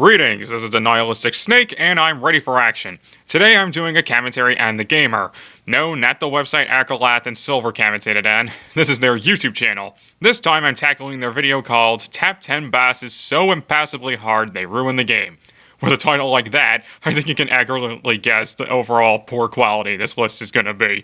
Greetings, this is the Nihilistic Snake, and I'm ready for action. Today I'm doing a commentary on TheGamer. No, not the website Accolade and Silver commentated on. This is their YouTube channel. This time I'm tackling their video called Top 10 Bosses So Impassably Hard They Ruin the Game. With a title like that, I think you can accurately guess the overall poor quality this list is going to be.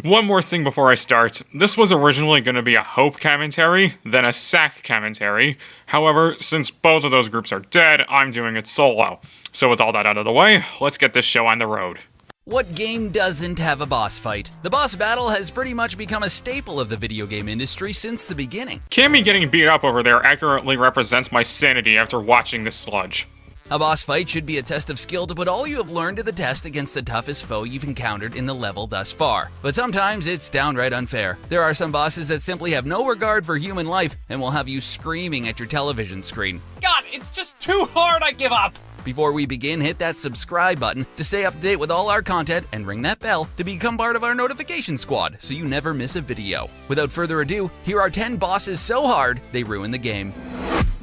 One more thing before I start. This was originally going to be a Hope commentary, then a SAC commentary. However, since both of those groups are dead, I'm doing it solo. So with all that out of the way, let's get this show on the road. What game doesn't have a boss fight? The boss battle has pretty much become a staple of the video game industry since the beginning. Cammy getting beat up over there accurately represents my sanity after watching this sludge. A boss fight should be a test of skill to put all you have learned to the test against the toughest foe you've encountered in the level thus far. But sometimes it's downright unfair. There are some bosses that simply have no regard for human life and will have you screaming at your television screen. God, it's just too hard, I give up! Before we begin, hit that subscribe button to stay up to date with all our content and ring that bell to become part of our notification squad so you never miss a video. Without further ado, here are 10 bosses so hard they ruin the game.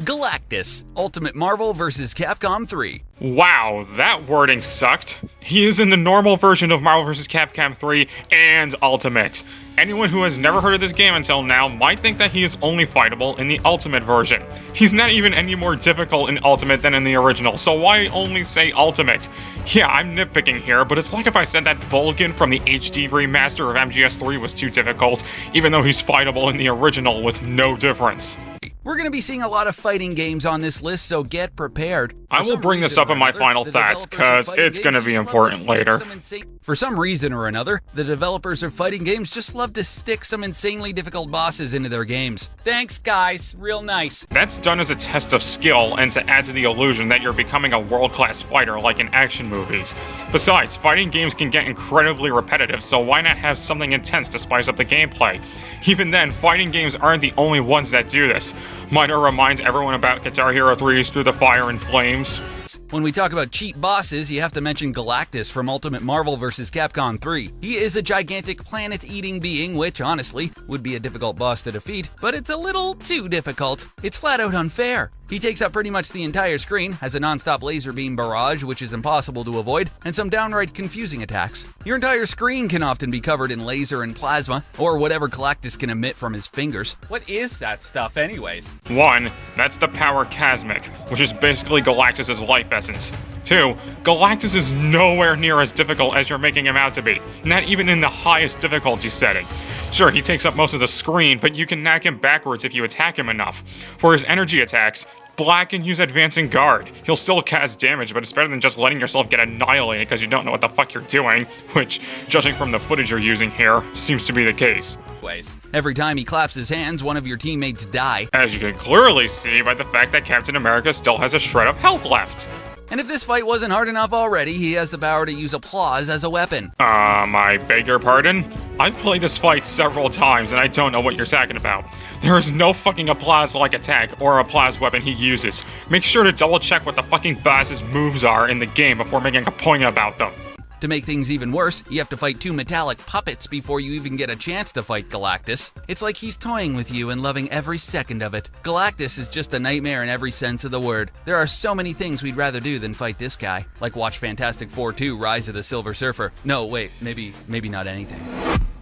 GALACTUS, Ultimate Marvel vs. Capcom 3. Wow, that wording sucked. He is in the normal version of Marvel vs. Capcom 3 and Ultimate. Anyone who has never heard of this game until now might think that he is only fightable in the Ultimate version. He's not even any more difficult in Ultimate than in the original, so why only say Ultimate? Yeah, I'm nitpicking here, but it's like if I said that Vulcan from the HD remaster of MGS3 was too difficult, even though he's fightable in the original with no difference. We're going to be seeing a lot of fighting games on this list, so get prepared. I will bring this up in my final thoughts, because it's going to be important later. For some reason or another, the developers of fighting games just love to stick some insanely difficult bosses into their games. Thanks, guys. Real nice. That's done as a test of skill and to add to the illusion that you're becoming a world-class fighter like in action movies. Besides, fighting games can get incredibly repetitive, so why not have something intense to spice up the gameplay? Even then, fighting games aren't the only ones that do this. Minor reminds everyone about Guitar Hero 3's Through the Fire and Flames. When we talk about cheap bosses, you have to mention GALACTUS from Ultimate Marvel vs. Capcom 3. He is a gigantic planet-eating being, which, honestly, would be a difficult boss to defeat, but it's a little too difficult. It's flat out unfair. He takes up pretty much the entire screen, has a non-stop laser beam barrage, which is impossible to avoid, and some downright confusing attacks. Your entire screen can often be covered in laser and plasma, or whatever GALACTUS can emit from his fingers. What is that stuff anyways? 1. That's the power Cosmic, which is basically Galactus' life essence. 2. Galactus is nowhere near as difficult as you're making him out to be, not even in the highest difficulty setting. Sure, he takes up most of the screen, but you can knock him backwards if you attack him enough. For his energy attacks, Black can use Advancing Guard. He'll still cause damage, but it's better than just letting yourself get annihilated because you don't know what the fuck you're doing, which, judging from the footage you're using here, seems to be the case. Every time he claps his hands, one of your teammates die. As you can clearly see by the fact that Captain America still has a shred of health left. And if this fight wasn't hard enough already, he has the power to use applause as a weapon. I beg your pardon? I've played this fight several times and I don't know what you're talking about. There is no fucking applause-like attack or applause weapon he uses. Make sure to double check what the fucking boss's moves are in the game before making a point about them. To make things even worse, you have to fight 2 metallic puppets before you even get a chance to fight GALACTUS. It's like he's toying with you and loving every second of it. GALACTUS is just a nightmare in every sense of the word. There are so many things we'd rather do than fight this guy, like watch Fantastic Four 2: Rise of the Silver Surfer. No, wait, maybe not anything.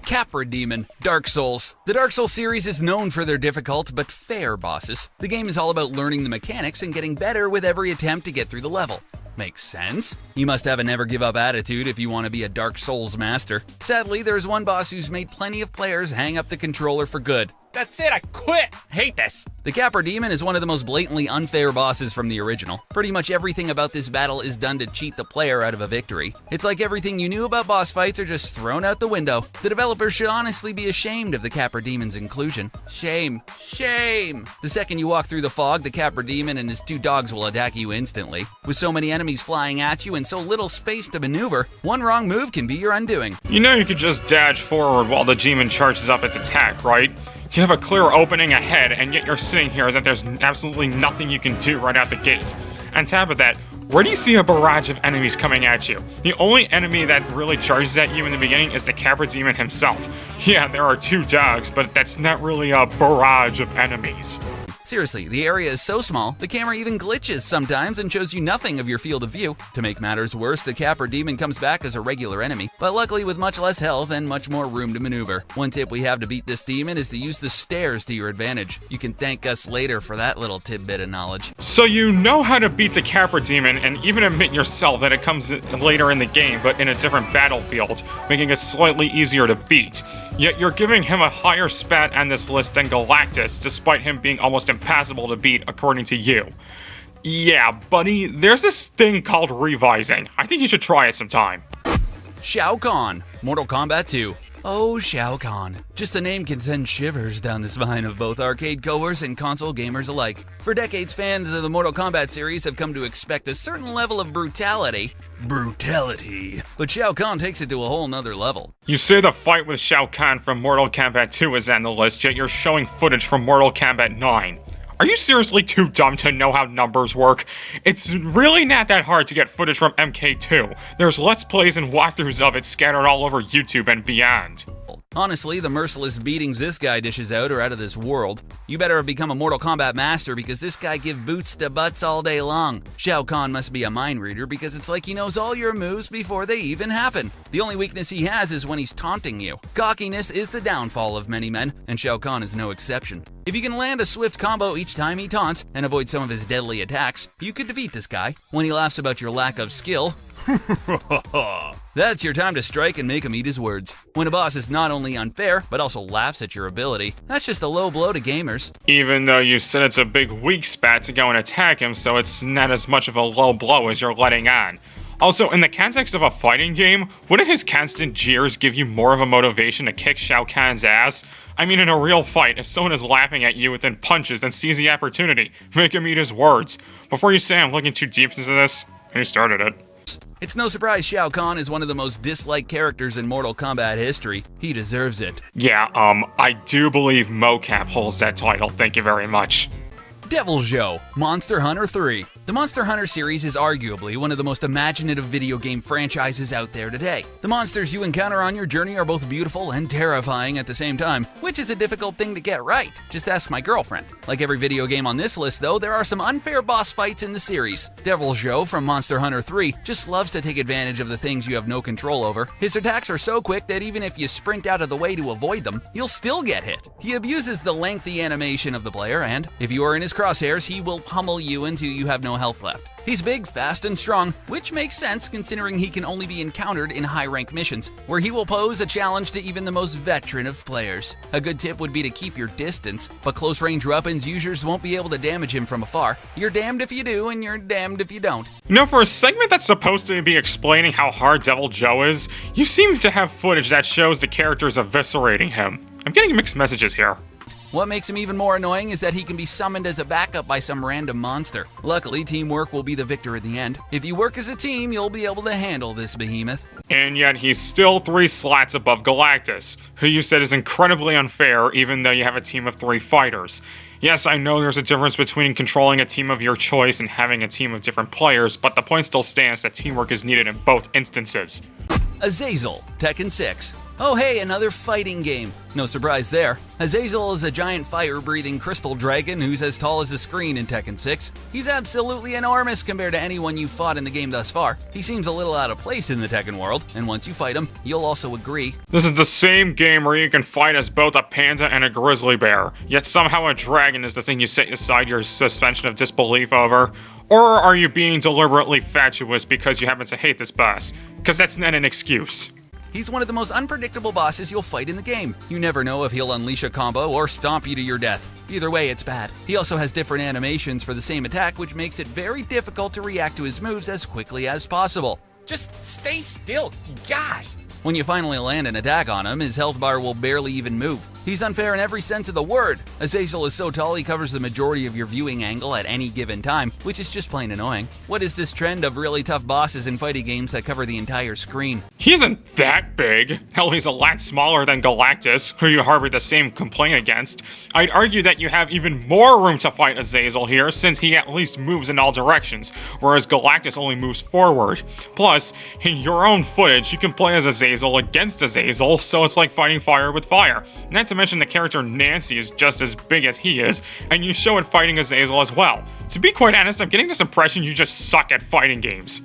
CAPRA Demon, Dark Souls. The Dark Souls series is known for their difficult but fair bosses. The game is all about learning the mechanics and getting better with every attempt to get through the level. Makes sense. You must have a never-give-up attitude if you want to be a Dark Souls master. Sadly, there's one boss who's made plenty of players hang up the controller for good. That's it, I quit! Hate this! The CAPRA Demon is one of the most blatantly unfair bosses from the original. Pretty much everything about this battle is done to cheat the player out of a victory. It's like everything you knew about boss fights are just thrown out the window. The developers should honestly be ashamed of the CAPRA Demon's inclusion. Shame. Shame! The second you walk through the fog, the CAPRA Demon and his 2 dogs will attack you instantly. With so many enemies flying at you and so little space to maneuver, one wrong move can be your undoing. You know you could just dash forward while the demon charges up its attack, right? You have a clear opening ahead, and yet you're sitting here as if there's absolutely nothing you can do right out the gate. On top of that, where do you see a barrage of enemies coming at you? The only enemy that really charges at you in the beginning is the Capra Demon himself. Yeah, there are 2 dogs, but that's not really a barrage of enemies. Seriously, the area is so small, the camera even glitches sometimes and shows you nothing of your field of view. To make matters worse, the CAPRA demon comes back as a regular enemy, but luckily with much less health and much more room to maneuver. One tip we have to beat this demon is to use the stairs to your advantage. You can thank us later for that little tidbit of knowledge. So you know how to beat the CAPRA demon and even admit yourself that it comes later in the game but in a different battlefield, making it slightly easier to beat. Yet you're giving him a higher spat on this list than Galactus, despite him being almost impassable to beat according to you. Yeah, buddy, there's this thing called revising. I think you should try it sometime. Shao Kahn, Mortal Kombat 2. Oh, Shao Kahn. Just the name can send shivers down the spine of both arcade goers and console gamers alike. For decades, fans of the Mortal Kombat series have come to expect a certain level of brutality. But Shao Kahn takes it to a whole nother level. You say the fight with Shao Kahn from Mortal Kombat 2 is on the list, yet you're showing footage from Mortal Kombat 9. Are you seriously too dumb to know how numbers work? It's really not that hard to get footage from MK2. There's Let's Plays and walkthroughs of it scattered all over YouTube and beyond. Honestly, the merciless beatings this guy dishes out are out of this world. You better have become a Mortal Kombat master because this guy give boots to butts all day long. Shao Kahn must be a mind reader because it's like he knows all your moves before they even happen. The only weakness he has is when he's taunting you. Cockiness is the downfall of many men, and Shao Kahn is no exception. If you can land a swift combo each time he taunts and avoid some of his deadly attacks, you could defeat this guy. When he laughs about your lack of skill, that's your time to strike and make him eat his words. When a boss is not only unfair, but also laughs at your ability, that's just a low blow to gamers. Even though you said it's a big weak spot to go and attack him, so it's not as much of a low blow as you're letting on. Also, in the context of a fighting game, wouldn't his constant jeers give you more of a motivation to kick Shao Kahn's ass? I mean, in a real fight, if someone is laughing at you within punches, then seize the opportunity. Make him eat his words. Before you say I'm looking too deep into this, you started it. It's no surprise Shao Kahn is one of the most disliked characters in Mortal Kombat history. He deserves it. Yeah, I do believe Mocap holds that title, thank you very much. DEVILJHO, Monster Hunter 3. The Monster Hunter series is arguably one of the most imaginative video game franchises out there today. The monsters you encounter on your journey are both beautiful and terrifying at the same time, which is a difficult thing to get right. Just ask my girlfriend. Like every video game on this list though, there are some unfair boss fights in the series. DEVILJHO from Monster Hunter 3 just loves to take advantage of the things you have no control over. His attacks are so quick that even if you sprint out of the way to avoid them, you'll still get hit. He abuses the lengthy animation of the player, and if you are in his crosshairs, he will pummel you until you have no health left. He's big, fast, and strong, which makes sense considering he can only be encountered in high-rank missions, where he will pose a challenge to even the most veteran of players. A good tip would be to keep your distance, but close-range weapons users won't be able to damage him from afar. You're damned if you do, and you're damned if you don't. You know, for a segment that's supposed to be explaining how hard DEVILJHO is, you seem to have footage that shows the characters eviscerating him. I'm getting mixed messages here. What makes him even more annoying is that he can be summoned as a backup by some random monster. Luckily, teamwork will be the victor at the end. If you work as a team, you'll be able to handle this behemoth. And yet he's still 3 slots above Galactus, who you said is incredibly unfair even though you have a team of 3 fighters. Yes, I know there's a difference between controlling a team of your choice and having a team of different players, but the point still stands that teamwork is needed in both instances. AZAZEL, Tekken 6. Oh hey, another fighting game. No surprise there. AZAZEL is a giant fire-breathing crystal dragon who's as tall as a screen in Tekken 6. He's absolutely enormous compared to anyone you've fought in the game thus far. He seems a little out of place in the Tekken world, and once you fight him, you'll also agree. This is the same game where you can fight as both a panda and a grizzly bear, yet somehow a dragon is the thing you set aside your suspension of disbelief over. Or are you being deliberately fatuous because you happen to hate this boss? Because that's not an excuse. He's one of the most unpredictable bosses you'll fight in the game. You never know if he'll unleash a combo or stomp you to your death. Either way, it's bad. He also has different animations for the same attack, which makes it very difficult to react to his moves as quickly as possible. Just stay still. Gosh. When you finally land an attack on him, his health bar will barely even move. He's unfair in every sense of the word. AZAZEL is so tall he covers the majority of your viewing angle at any given time, which is just plain annoying. What is this trend of really tough bosses in fighting games that cover the entire screen? He isn't that big. Hell, he's a lot smaller than Galactus, who you harbor the same complaint against. I'd argue that you have even more room to fight AZAZEL here, since he at least moves in all directions, whereas Galactus only moves forward. Plus, in your own footage, you can play as AZAZEL against AZAZEL, so it's like fighting fire with fire. Not to mention the character Nancy is just as big as he is, and you show it fighting AZAZEL as well. To be quite honest, I'm getting this impression you just suck at fighting games.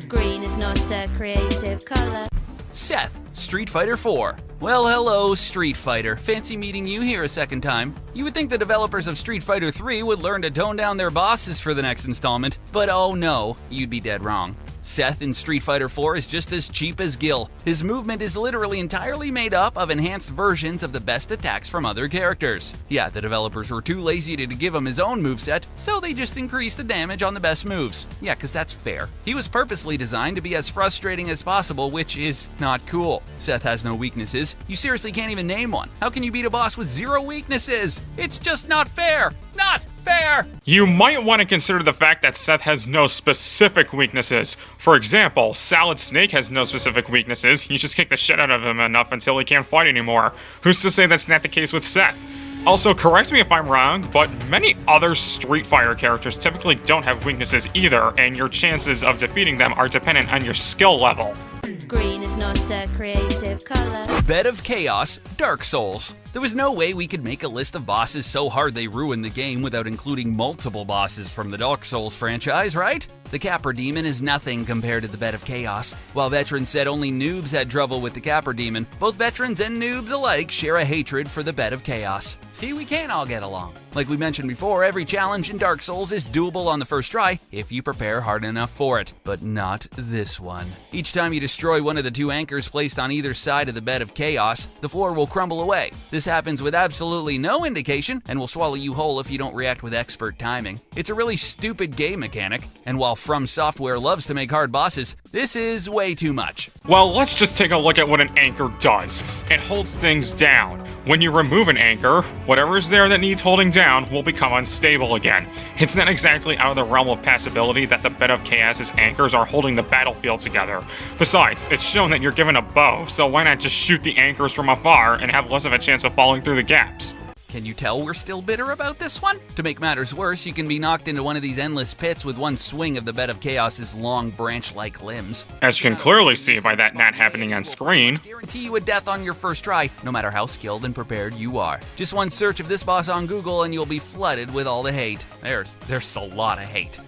Green is not a creative color. Seth, Street Fighter 4. Well, hello, Street Fighter. Fancy meeting you here a second time. You would think the developers of Street Fighter 3 would learn to tone down their bosses for the next installment, but oh no, you'd be dead wrong. Seth in Street Fighter 4 is just as cheap as Gil. His movement is literally entirely made up of enhanced versions of the best attacks from other characters. Yeah, the developers were too lazy to give him his own moveset, so they just increased the damage on the best moves. Yeah, cause that's fair. He was purposely designed to be as frustrating as possible, which is not cool. Seth has no weaknesses. You seriously can't even name one. How can you beat a boss with 0 weaknesses? It's just not fair! Not fair! You might want to consider the fact that Seth has no specific weaknesses. For example, Solid Snake has no specific weaknesses. You just kick the shit out of him enough until he can't fight anymore. Who's to say that's not the case with Seth? Also, correct me if I'm wrong, but many other Street Fighter characters typically don't have weaknesses either, and your chances of defeating them are dependent on your skill level. Green is not a creative color. Bed of Chaos, Dark Souls. There was no way we could make a list of bosses so hard they ruined the game without including multiple bosses from the Dark Souls franchise, right? The CAPRA demon is nothing compared to the Bed of Chaos. While veterans said only noobs had trouble with the CAPRA demon, both veterans and noobs alike share a hatred for the Bed of Chaos. See, we can all get along. Like we mentioned before, every challenge in Dark Souls is doable on the first try if you prepare hard enough for it, but not this one. Each time you destroy one of the 2 anchors placed on either side of the Bed of Chaos, the floor will crumble away. This happens with absolutely no indication and will swallow you whole if you don't react with expert timing. It's a really stupid game mechanic, and while From Software loves to make hard bosses, this is way too much. Well, let's just take a look at what an anchor does. It holds things down. When you remove an anchor, whatever is there that needs holding down will become unstable again. It's not exactly out of the realm of possibility that the Bed of Chaos's anchors are holding the battlefield together. Besides, it's shown that you're given a bow, so why not just shoot the anchors from afar and have less of a chance of falling through the gaps? Can you tell we're still bitter about this one? To make matters worse, you can be knocked into one of these endless pits with one swing of the Bed of Chaos's long branch-like limbs. As you can clearly see by that not happening on screen. Guarantee you a death on your first try, no matter how skilled and prepared you are. Just one search of this boss on Google and you'll be flooded with all the hate. There's a lot of hate.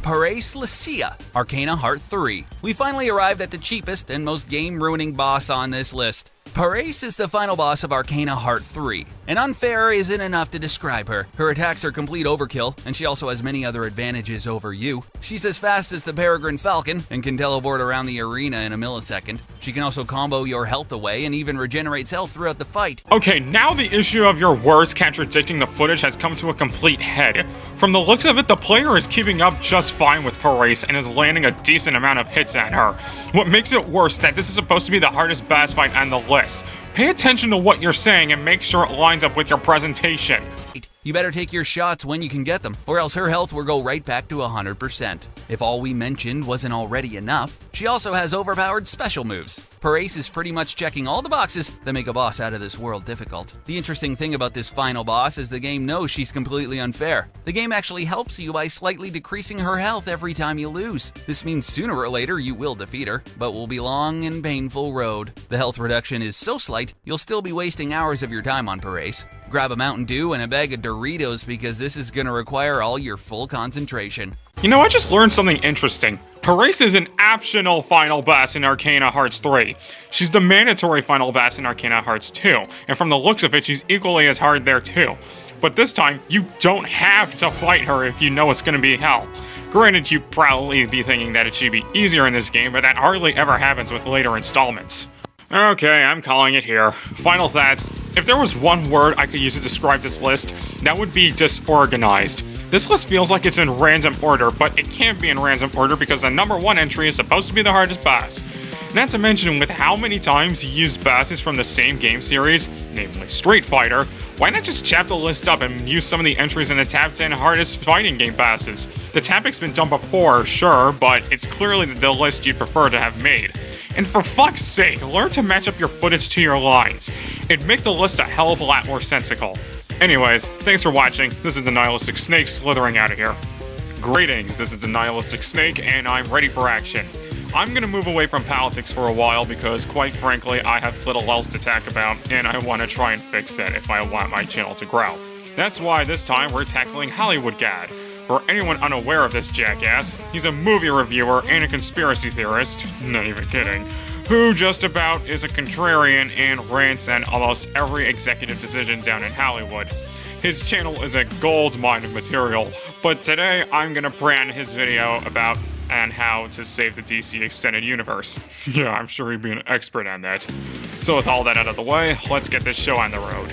PARACE Lucia, Arcana Heart 3. We finally arrived at the cheapest and most game-ruining boss on this list. PARACE is the final boss of Arcana Heart 3, and unfair isn't enough to describe her. Her attacks are complete overkill, and she also has many other advantages over you. She's as fast as the Peregrine Falcon, and can teleport around the arena in a millisecond. She can also combo your health away, and even regenerates health throughout the fight. Okay, now the issue of your words contradicting the footage has come to a complete head. From the looks of it, the player is keeping up just fine with PARACE and is landing a decent amount of hits at her. What makes it worse that this is supposed to be the hardest boss fight on the list. Pay attention to what you're saying and make sure it lines up with your presentation. You better take your shots when you can get them, or else her health will go right back to 100%. If all we mentioned wasn't already enough, she also has overpowered special moves. PARACE is pretty much checking all the boxes that make a boss out of this world difficult. The interesting thing about this final boss is the game knows she's completely unfair. The game actually helps you by slightly decreasing her health every time you lose. This means sooner or later you will defeat her, but will be a long and painful road. The health reduction is so slight, you'll still be wasting hours of your time on PARACE. Grab a Mountain Dew and a bag of Doritos because this is going to require all your full concentration. You know, I just learned something interesting. PARACE is an optional final boss in Arcana Hearts 3. She's the mandatory final boss in Arcana Hearts 2, and from the looks of it, she's equally as hard there too. But this time, you don't have to fight her if you know it's going to be hell. Granted, you'd probably be thinking that it should be easier in this game, but that hardly ever happens with later installments. Okay, I'm calling it here. Final thoughts. If there was one word I could use to describe this list, that would be disorganized. This list feels like it's in random order, but it can't be in random order because the number 1 entry is supposed to be the hardest boss. Not to mention, with how many times you used bosses from the same game series, namely Street Fighter, why not just chop the list up and use some of the entries in the top 10 hardest fighting game bosses? The topic's been done before, sure, but it's clearly the list you'd prefer to have made. And for fuck's sake, learn to match up your footage to your lines. It'd make the list a hell of a lot more sensical. Anyways, thanks for watching. This is the Nihilistic Snake slithering out of here. Greetings, this is the Nihilistic Snake, and I'm ready for action. I'm gonna move away from politics for a while because, quite frankly, I have little else to talk about, and I want to try and fix that if I want my channel to grow. That's why this time we're tackling Hollywood God. For anyone unaware of this jackass, he's a movie reviewer and a conspiracy theorist, not even kidding, who just about is a contrarian and rants on almost every executive decision down in Hollywood. His channel is a gold mine of material, but today I'm gonna brand his video about and how to save the DC Extended Universe. Yeah, I'm sure he'd be an expert on that. So with all that out of the way, let's get this show on the road.